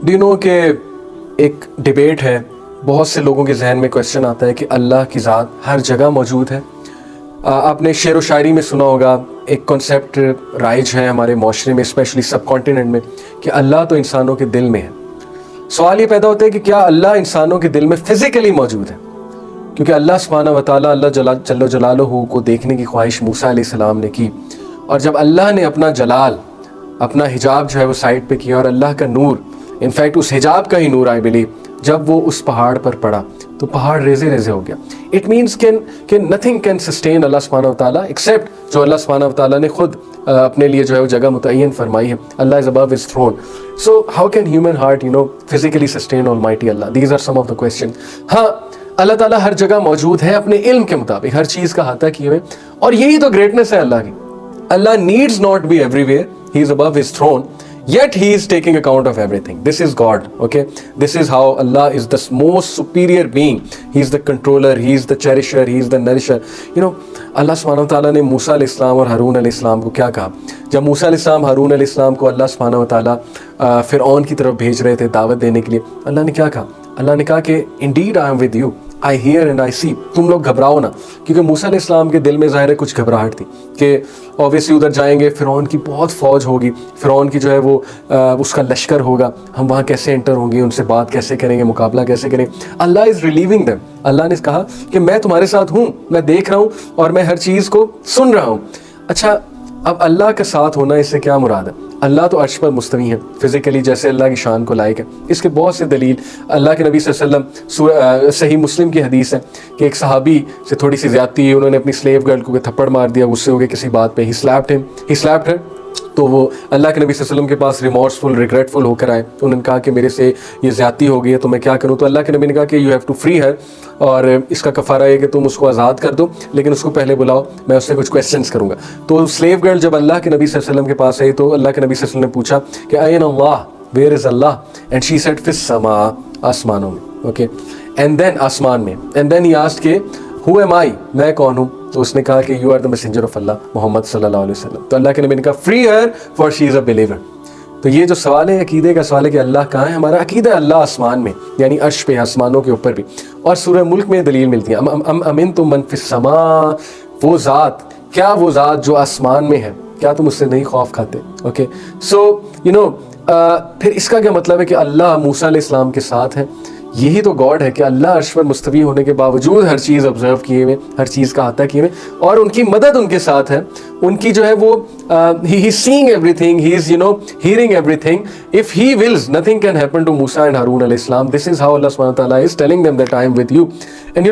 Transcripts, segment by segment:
Do you know کہ ایک debate ہے، بہت سے لوگوں کے ذہن میں کویشچن آتا ہے کہ اللہ کی ذات ہر جگہ موجود ہے. آپ نے شعر و شاعری میں سنا ہوگا، ایک کنسیپٹ رائج ہے ہمارے معاشرے میں، اسپیشلی سب کانٹیننٹ میں، کہ اللہ تو انسانوں کے دل میں ہے. سوال یہ پیدا ہوتا ہے کہ کیا اللہ انسانوں کے دل میں فزیکلی موجود ہے؟ کیونکہ اللہ سبحانہ و تعالیٰ، اللہ جل جلالہ کو دیکھنے کی خواہش موسیٰ علیہ السلام نے کی، اور جب اللہ نے اپنا جلال، اپنا حجاب جو ہے وہ سائڈ پہ کیا، اور اللہ کا نور، انفیکٹ اس حجاب کا ہی نور آئی بلیو، جب وہ اس پہاڑ پر پڑا تو پہاڑ ریزے ریزے ہو گیا. اٹ مینس کہ نتھنگ کین سسٹین اللہ سبحانہ و تعالیٰ ایکسیپٹ جو اللہ سبحانہ و تعالیٰ نے خود اپنے لیے جو ہے وہ جگہ متعین فرمائی ہے. Allah is above his throne. So how can human heart physically sustain almighty Allah? These are some of the question. ہاں، اللہ تعالیٰ ہر جگہ موجود ہے اپنے علم کے مطابق، ہر چیز کا احاطہ کیے ہوئے، اور یہی تو گریٹنس ہے اللہ کی. Allah needs not be everywhere, he is above his throne, yet he is taking account of everything. This is God, okay? This is how Allah is the most superior being. He is the controller, he is the cherisher, he is the nourisher. اللہ سبحانہ وتعالیٰ نے موسیٰ علیہ السلام اور ہارون علیہ السلام کو کیا کہا؟ جب موسیٰ علیہ السلام ہارون علیہ السلام کو اللہ سبحانہ وتعالیٰ فرعون کی طرف بھیج رہے تھے دعوت دینے کے لیے، اللہ نے کیا کہا؟ اللہ نے کہا کہ indeed I am with you, I hear and I see. تم لوگ گھبراؤ نا، کیونکہ موسیٰ علیہ السلام کے دل میں ظاہر ہے کچھ گھبراہٹ تھی کہ اوبیسلی ادھر جائیں گے، فرعون کی بہت فوج ہوگی، فرعون کی جو ہے وہ اس کا لشکر ہوگا، ہم وہاں کیسے انٹر ہوں گے، ان سے بات کیسے کریں گے، مقابلہ کیسے کریں گے. اللہ از ریلیونگ دیم. اللہ نے کہا کہ میں تمہارے ساتھ ہوں، میں دیکھ رہا ہوں اور میں ہر چیز کو سن رہا ہوں. اچھا، اب اللہ کا ساتھ ہونا، اس سے کیا مراد ہے؟ اللہ تو عرش پر مستوی ہے فزیکلی، جیسے اللہ کی شان کو لائق ہے. اس کے بہت سے دلیل اللہ کے نبی صلی اللہ علیہ وسلم، صحیح مسلم کی حدیث ہے کہ ایک صحابی سے تھوڑی سی زیادتی ہے، انہوں نے اپنی سلیو گرل کو تھپڑ مار دیا غصے ہو گئے کسی بات پہ. ہی سلیپڈ ہر. تو وہ اللہ کے نبی صلی اللہ علیہ وسلم کے پاس ریمورسفل، ریگریٹفل ہو کر آئے. تو انہوں نے کہا کہ میرے سے یہ زیادتی ہو گئی ہے تو میں کیا کروں؟ تو اللہ کے نبی نے کہا کہ یو ہیو ٹو فری ہر، اور اس کا کفارہ یہ کہ تم اس کو آزاد کر دو، لیکن اس کو پہلے بلاؤ، میں اس سے کچھ کویسچنس کروں گا. تو سلیو گرل جب اللہ کے نبی صلی اللہ علیہ وسلم کے پاس آئی تو اللہ کے نبی صلی اللہ علیہ وسلم نے پوچھا کہ این Allah, where is Allah? And she said فی السماء، آسمانوں میں. اوکے، اینڈ دین آسمان میں. اینڈ دین ہی آسکڈ کہ ہو ایم آئی، میں کون ہوں؟ تو اس نے کہا کہ you are the messenger of Allah Muhammad صلی اللہ علیہ وسلم. تو اللہ کے نبی نے کہا free her for she is a believer. تو یہ جو سوال ہے عقیدے کا سوال ہے کہ اللہ کہاں ہے، ہمارا عقیدہ اللہ آسمان میں، یعنی عرش پہ، آسمانوں کے اوپر بھی. اور سورہ ملک میں دلیل ملتی ہے، امنتم من فی السماء، وہ ذات، کیا وہ ذات جو آسمان میں ہے، کیا تم اس سے نہیں خوف کھاتے؟ اوکے، سو پھر اس کا کیا مطلب ہے کہ اللہ موسیٰ علیہ السلام کے ساتھ ہے؟ یہی تو گاڈ ہے کہ اللہ عرش پر مستوی ہونے کے باوجود ہر چیز آبزرو کیے ہوئے، ہر چیز کا احاطہ کیے ہوئے، اور ان کی مدد ان کے ساتھ ہے. ان کی جو ہے وہ he is seeing everything, he is hearing everything. If he wills nothing can happen to Musa and Harun علیہ السلام. دس از ہاؤ اللہ سبحانہ تعالیٰ is telling them that I am with you. And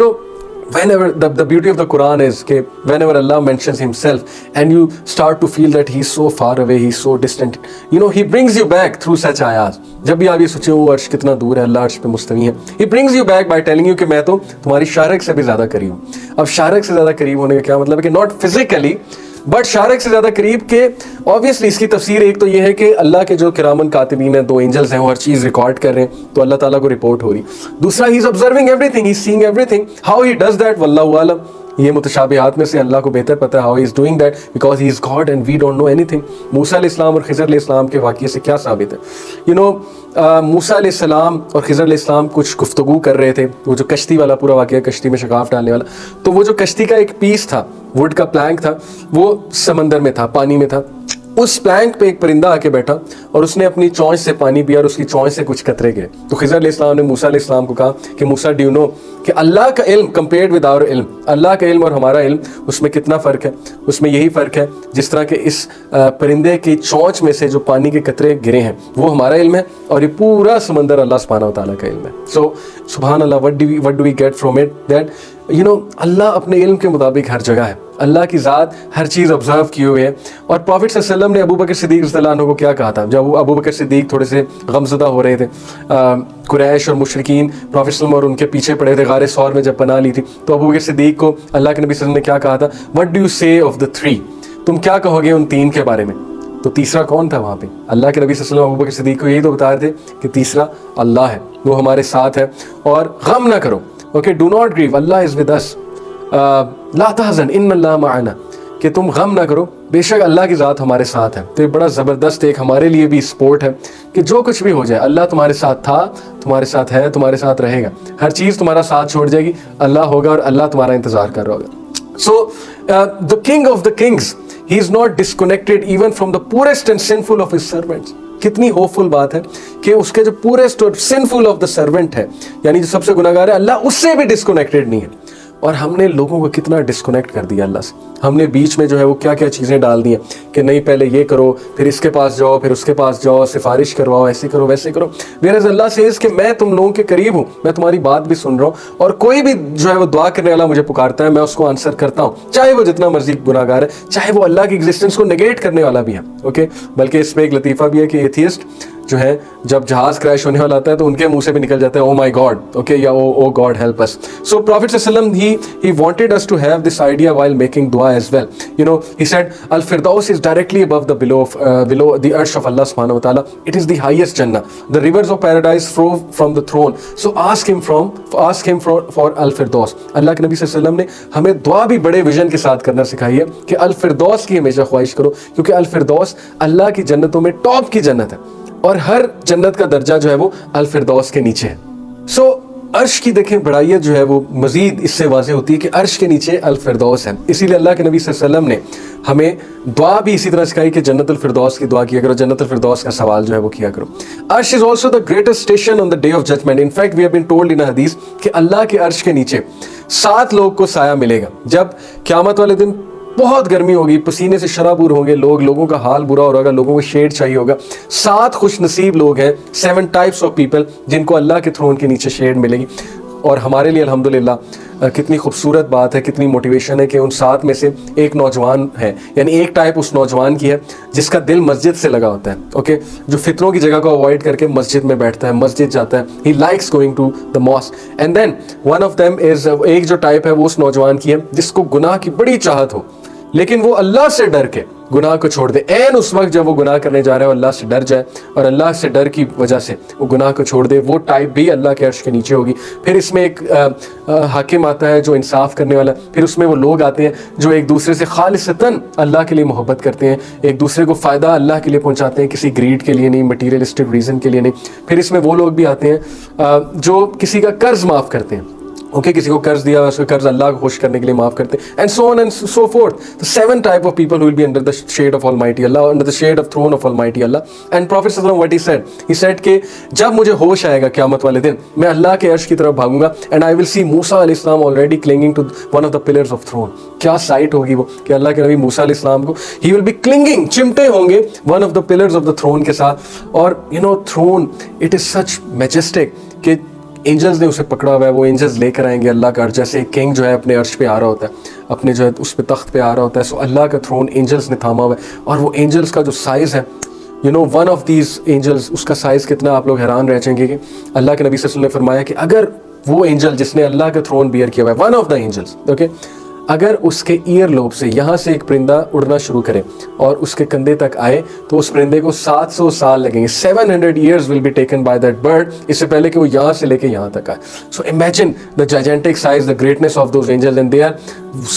whenever the beauty of the Quran is کہ whenever Allah mentions himself and you start to feel that he is so far away, he is so distant, he brings you back through such ayat. جب بھی آپ یہ سوچیں وہ عرش کتنا دور ہے، اللہ عرش پہ مستوی ہے، he brings you back by telling you کہ میں تو تمہاری شارک سے بھی زیادہ قریب ہوں. اب شارک سے زیادہ قریب ہونے کا کیا مطلب ہے؟ کہ not physically بٹ شارک سے زیادہ قریب. کہ obviously اس کی تفسیر ایک تو یہ ہے کہ اللہ کے جو کرامن کاتبین ہیں، 2 اینجلز ہیں، وہ ہر چیز ریکارڈ کر رہے ہیں تو اللہ تعالیٰ کو رپورٹ ہو رہی. دوسرا ہی از observing everything, he is seeing everything. How he does that واللہ عالم، یہ متشابہات میں سے اللہ کو بہتر پتہ ہے how he is doing that because he is God and we don't know anything. موسیٰ علیہ السلام اور خضر علیہ السلام کے واقعے سے کیا ثابت ہے؟ موسیٰ علیہ السلام اور خضر علیہ السلام کچھ گفتگو کر رہے تھے. وہ جو کشتی والا پورا واقعہ، کشتی میں شگاف ڈالنے والا، تو وہ جو کشتی کا ایک پیس تھا، ووڈ کا پلانک تھا، وہ سمندر میں تھا، پانی میں تھا. اس پلانک پہ ایک پرندہ آ کے بیٹھا اور اس نے اپنی چونچ سے پانی پیا اور اس کی چونچ سے کچھ قطرے گئے. تو خضر علیہ السلام نے موسیٰ علیہ السلام کو کہا کہ موسیٰ ڈو یو نو کہ اللہ کا علم کمپیئرڈ ود آور علم، اللہ کا علم اور ہمارا علم، اس میں کتنا فرق ہے؟ اس میں یہی فرق ہے جس طرح کہ اس پرندے کی چونچ میں سے جو پانی کے قطرے گرے ہیں وہ ہمارا علم ہے، اور یہ پورا سمندر اللہ سبحانہ و تعالیٰ کا علم ہے. سو سبحان اللہ، what do we get from it that اللہ اپنے علم کے مطابق ہر جگہ ہے. اللہ کی ذات ہر چیز آبزرو کیے ہوئے ہے. اور پروفٹ صلی اللہ علیہ وسلم نے ابو بکر صدیق رضی اللہ عنہ کو کیا کہا تھا جب ابو بکر صدیق تھوڑے سے غمزدہ ہو رہے تھے، قریش اور مشرکین پروفٹ صلی اللہ علیہ وسلم اور ان کے پیچھے پڑے تھے غار ثور میں جب پناہ لی تھی، تو ابو بکر صدیق کو اللہ کے نبی صلی اللہ علیہ وسلم نے کیا کہا تھا؟ what do you say of the 3؟ تم کیا کہو گے ان 3 کے بارے میں؟ تو تیسرا کون تھا وہاں پہ؟ اللہ کے نبی صلی اللہ علیہ وسلم ابو بکر صدیق کو یہی تو بتا رہے تھے کہ تیسرا اللہ ہے، وہ ہمارے ساتھ ہے اور غم نہ کرو. Okay, do not grieve, Allah is with us, لا تحزن ان اللہ معنا. کہ تم غم نہ کرو, بے شک اللہ کی ذات ہمارے ساتھ ہے. تو یہ بڑا زبردست ایک ہمارے لیے بھی سپورٹ ہے کہ جو کچھ بھی ہو جائے اللہ تمہارے ساتھ تھا, تمہارے ساتھ ہے, تمہارے ساتھ رہے گا. ہر چیز تمہارا ساتھ چھوڑ جائے گی, اللہ ہوگا اور اللہ تمہارا انتظار کر رہا ہوگا. So the king of the kings, he is not disconnected even from the poorest and sinful of his servants. کتنی ہوپ فل بات ہے کہ اس کے جو پورسٹ اور سنفل آف دا سرونٹ ہے, یعنی جو سب سے گناہگار ہے, اللہ اس سے بھی ڈسکنیکٹڈ نہیں ہے. اور ہم نے لوگوں کو کتنا ڈسکنیکٹ کر دیا اللہ سے. ہم نے بیچ میں جو ہے وہ کیا کیا چیزیں ڈال دی ہیں کہ نہیں پہلے یہ کرو, پھر اس کے پاس جاؤ, پھر اس کے پاس جاؤ, سفارش کرواؤ, ایسے کرو ویسے کرو. whereas اللہ سیز کہ میں تم لوگوں کے قریب ہوں, میں تمہاری بات بھی سن رہا ہوں, اور کوئی بھی جو ہے وہ دعا کرنے والا مجھے پکارتا ہے, میں اس کو آنسر کرتا ہوں, چاہے وہ جتنا مرضی گناہگار ہے, چاہے وہ اللہ کی ایگزسٹنس کو نگیٹ کرنے والا بھی ہے. اوکے, بلکہ اس میں ایک لطیفہ بھی ہے کہ ایتھیسٹ جو ہے جب جہاز کریش ہونے والا آتا ہے تو ان کے منہ سے بھی نکل جاتا ہے او مائی گاڈ, اوکے, یا او گاڈ ہیلپ اس. سو پروفیٹ صلی اللہ علیہ وسلم he wanted us to have this idea while making dua as well. You know, he said al-firdaus is directly above the below the arsh of Allah subhanahu wa ta'ala. It is the highest jannah. The rivers of paradise flow from the throne. So ask him for al-firdaus. اللہ کے نبی صلی اللہ علیہ وسلم نے ہمیں دعا بھی بڑے ویژن کے ساتھ کرنا سکھائی ہے کہ الفردوس کی ہمیشہ خواہش کرو, کیونکہ الفردوس اللہ کی جنتوں میں ٹاپ کی جنت ہے, اور ہر جنت کا درجہ جو ہے وہ الفردوس کے نیچے ہے. سو عرش کی دیکھیں بڑائیت جو ہے وہ مزید اس سے واضح ہوتی ہے کہ عرش کے نیچے الفردوس ہے. اسی لیے اللہ کے نبی صلی اللہ علیہ وسلم نے ہمیں دعا بھی اسی طرح سکھائی کہ جنت الفردوس کی دعا کیا کرو, جنت الفردوس کا سوال جو ہے وہ کیا کرو. عرش is also the greatest station on the day of judgement. In fact we have been told in حدیث کہ اللہ کے عرش کے نیچے 7 لوگ کو سایہ ملے گا. جب قیامت والے دن بہت گرمی ہوگی, پسینے سے شرابور ہوں گے لوگوں کا حال برا ہو رہا ہوگا, لوگوں کو شیڈ چاہیے ہوگا. 7 خوش نصیب لوگ ہیں, 7 ٹائپس آف پیپل جن کو اللہ کے تھرون کے نیچے شیڈ ملے گی. اور ہمارے لیے الحمدللہ کتنی خوبصورت بات ہے, کتنی موٹیویشن ہے کہ ان 7 میں سے ایک نوجوان ہے, یعنی ایک ٹائپ اس نوجوان کی ہے جس کا دل مسجد سے لگا ہوتا ہے. اوکے, جو فتنوں کی جگہ کو اوائڈ کر کے مسجد میں بیٹھتا ہے, مسجد جاتا ہے. He likes going to the mosque. And then one of them is, ایک جو ٹائپ ہے وہ اس نوجوان کی ہے جس کو گناہ کی بڑی چاہت ہو, لیکن وہ اللہ سے ڈر کے گناہ کو چھوڑ دے. این اس وقت جب وہ گناہ کرنے جا رہا ہے وہ اللہ سے ڈر جائے, اور اللہ سے ڈر کی وجہ سے وہ گناہ کو چھوڑ دے. وہ ٹائپ بھی اللہ کے عرش کے نیچے ہوگی. پھر اس میں ایک حاکم آتا ہے جو انصاف کرنے والا. پھر اس میں وہ لوگ آتے ہیں جو ایک دوسرے سے خالصتاً اللہ کے لیے محبت کرتے ہیں, ایک دوسرے کو فائدہ اللہ کے لیے پہنچاتے ہیں, کسی گریڈ کے لیے نہیں, مٹیریلسٹک ریزن کے لیے نہیں. پھر اس میں وہ لوگ بھی آتے ہیں جو کسی کا قرض معاف کرتے ہیں. اوکے, کسی کو قرض دیا, اس کا قرض اللہ کو خوش کرنے کے لیے معاف کرتے ہیں, and so on and so forth. The 7 type of people who will be under the shade of Almighty Allah, under the shade of throne of Almighty Allah. And Prophet sallallahu alaihi wasallam what he said کہ جب مجھے ہوش آئے گا قیامت والے دن, میں اللہ کے عرش کی طرف بھاگوں گا, and I will see موسیٰ علیہ السلام already clinging to one of the pillars of throne. کیا سائٹ ہوگی وہ کہ اللہ کے نبی موسیٰ علیہ السلام کو he will be clinging, چمٹے ہوں گے one of the pillars of the throne کے ساتھ. اور you know throne, it is such majestic کہ اینجلز نے اسے پکڑا ہوا ہے. وہ اینجلز لے کر آئیں گے اللہ کا عرش, جیسے ایک کنگ جو ہے اپنے عرش پہ آ رہا ہوتا ہے, اپنے جو ہے اس پہ تخت پہ آ رہا ہوتا ہے. سو اللہ کا تھرون اینجلز نے تھاما ہوا ہے, اور وہ اینجلز کا جو سائز ہے, you know one of these angels, اس کا سائز کتنا, آپ لوگ حیران رہ جائیں گے کہ اللہ کے نبی صلی اللہ علیہ وسلم نے فرمایا کہ اگر وہ اینجل جس نے اللہ کا تھرون بیئر کیا ہوا ہے, one of the angels, okay, اگر اس کے ایئر لوب سے یہاں سے ایک پرندہ اڑنا شروع کرے اور اس کے کندھے تک آئے تو اس پرندے کو 700 سال لگیں گے. 700 years will be taken by that bird, اس سے پہلے کہ وہ یہاں سے لے کے یہاں تک آئے. So imagine the gigantic size, the greatness of those angels, and they are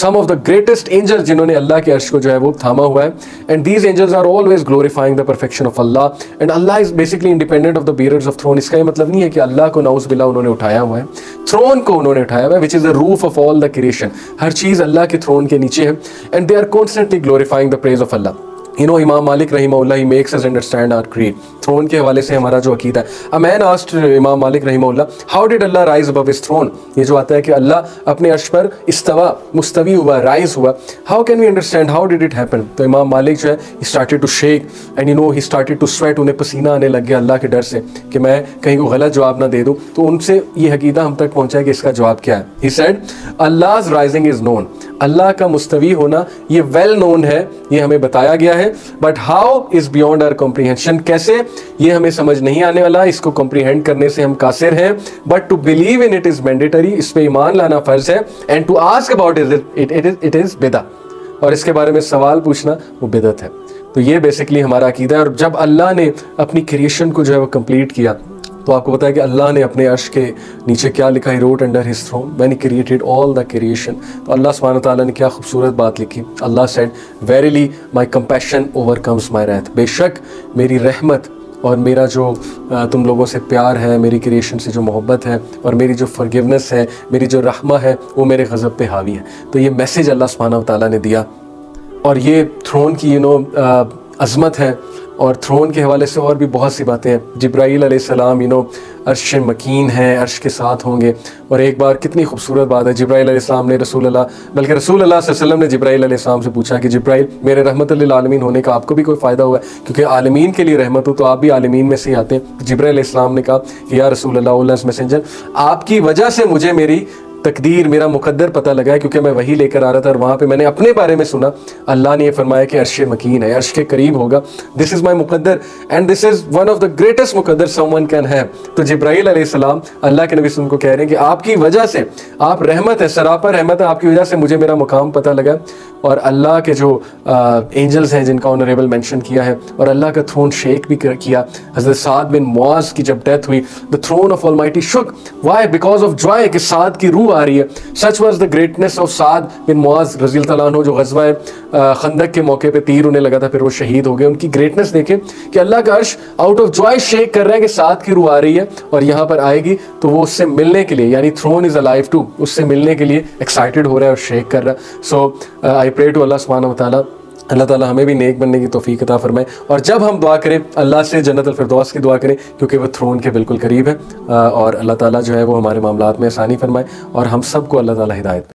some of the greatest angels جنہوں نے اللہ کے عرش کو جو ہے وہ تھاما ہوا ہے. And these angels are always glorifying the perfection of Allah, and Allah is basically independent of the bearers of throne. اس کا یہ مطلب نہیں ہے کہ اللہ کو نعوذ باللہ انہوں نے اٹھایا ہوا ہے, تھرون کو انہوں نے اٹھایا ہوا ہے, which is the roof of all the creation. ہر چیز اللہ کے تھرون کے نیچے ہے, and they are constantly glorifying the praise of Allah. You know, Imam Malik رحمہ اللہ he makes us understand our creed. Throne کے حوالے سے ہمارا جو عقیدہ ہے. A man asked امام مالک رحمہ اللہ, how did Allah rise above his throne? یہ جو آتا ہے کہ اللہ اپنے عرش پر استوا, مستوی ہوا, رائز ہوا. How can we understand how did it happen? تو امام مالک جو ہے he started to shake, and you know he started to sweat. انہیں پسینہ آنے لگ گیا اللہ کے ڈر سے کہ میں کہیں کو غلط جواب نہ دے دوں. تو ان سے یہ عقیدہ ہم تک پہنچا ہے کہ اس کا جواب کیا ہے. He said Allah's rising is known. اللہ کا مستوی ہونا یہ ویل نون ہے, یہ ہمیں بتایا گیا ہے. But how is beyond our comprehension, کیسے یہ ہمیں سمجھ نہیں آنے والا, اس کو کمپریہینڈ کرنے سے ہم قاصر ہیں. But to believe in it is mandatory, اس پہ ایمان لانا فرض ہے. And to ask about it is بدعت, اور اس کے بارے میں سوال پوچھنا وہ بدعت ہے. تو یہ بیسکلی ہمارا عقیدہ ہے. اور جب اللہ نے اپنی کریشن کو جو ہے وہ کمپلیٹ کیا, تو آپ کو پتا ہے کہ اللہ نے اپنے عرش کے نیچے کیا لکھا ہے, wrote under his throne when he created all the creation. تو اللہ سبحانہ تعالیٰ نے کیا خوبصورت بات لکھی. اللہ said verily my compassion overcomes my wrath. بے شک میری رحمت اور میرا جو تم لوگوں سے پیار ہے, میری کریشن سے جو محبت ہے, اور میری جو فرگیونس ہے, میری جو رحمہ ہے, وہ میرے غضب پہ حاوی ہے. تو یہ میسیج اللہ سبحانہ تعالیٰ نے دیا. اور یہ تھرون کی عظمت ہے, اور تھرون کے حوالے سے اور بھی بہت سی باتیں ہیں. جبرائیل علیہ السلام عرش مکین ہیں, عرش کے ساتھ ہوں گے. اور ایک بار کتنی خوبصورت بات ہے, جبرائیل علیہ السلام نے رسول اللہ صلی اللہ علیہ وسلم نے جبرائیل علیہ السلام سے پوچھا کہ جبرائیل, میرے رحمت للعالمین ہونے کا آپ کو بھی کوئی فائدہ ہوا ہے, کیونکہ عالمین کے لیے رحمت ہو تو آپ بھی عالمین میں سے ہی آتے ہیں. جبرائیل علیہ السلام نے کہا کہ یا رسول اللہ میسنجر, آپ کی وجہ سے مجھے میری تقدیر, میرا مقدر پتہ لگا ہے, کیونکہ میں وہی لے کر آ رہا تھا اور وہاں پہ میں نے اپنے بارے میں سنا, اللہ نے یہ فرمایا کہ عرش مکین ہے, عرش کے قریب ہوگا. دس از مائی مقدر and this is one of the greatest مقدر سم ون کین ہیو. تو جبرائیل علیہ السلام اللہ کے نبی صلی اللہ علیہ وسلم کو کہہ رہے ہیں کہ آپ کی وجہ سے, آپ رحمت ہے, سراپا رحمت ہے, آپ کی وجہ سے مجھے میرا مقام پتہ لگا. اور اللہ کے جو اینجلز ہیں جن کا آنریبل مینشن کیا ہے, اور اللہ کا تھرون شیک بھی کیا. حضرت سعد بن معاذ کی جب ڈیتھ ہوئی, the throne of Almighty shook. Why? Because of joy, کہ سعد کی روح آ رہی ہے. Such was the greatness of سعد بن معاذ رضی اللہ عنہ, جو غزوہ خندق کے موقع پہ تیر انہیں لگا تھا, پھر وہ شہید ہو گئے. ان کی گریٹنس دیکھیں کہ اللہ کا عرش آؤٹ آف جوائے شیک کر رہا ہے کہ سعد کی روح آ رہی ہے اور یہاں پر آئے گی, تو وہ اس سے ملنے کے لیے, یعنی تھرون از الائیو ٹو, اس سے ملنے کے لیے ایکسائٹیڈ ہو رہا ہے اور شیک کر رہا ہے. سو آئی پرے ٹو اللہ سبحانہ و تعالیٰ, اللہ تعالیٰ ہمیں بھی نیک بننے کی توفیق عطا فرمائے. اور جب ہم دعا کریں اللہ سے جنت الفردوس کی دعا کریں, کیونکہ وہ تھرون کے بالکل قریب ہے, اور اللہ تعالیٰ جو ہے وہ ہمارے معاملات میں آسانی فرمائے, اور ہم سب کو اللہ تعالیٰ ہدایت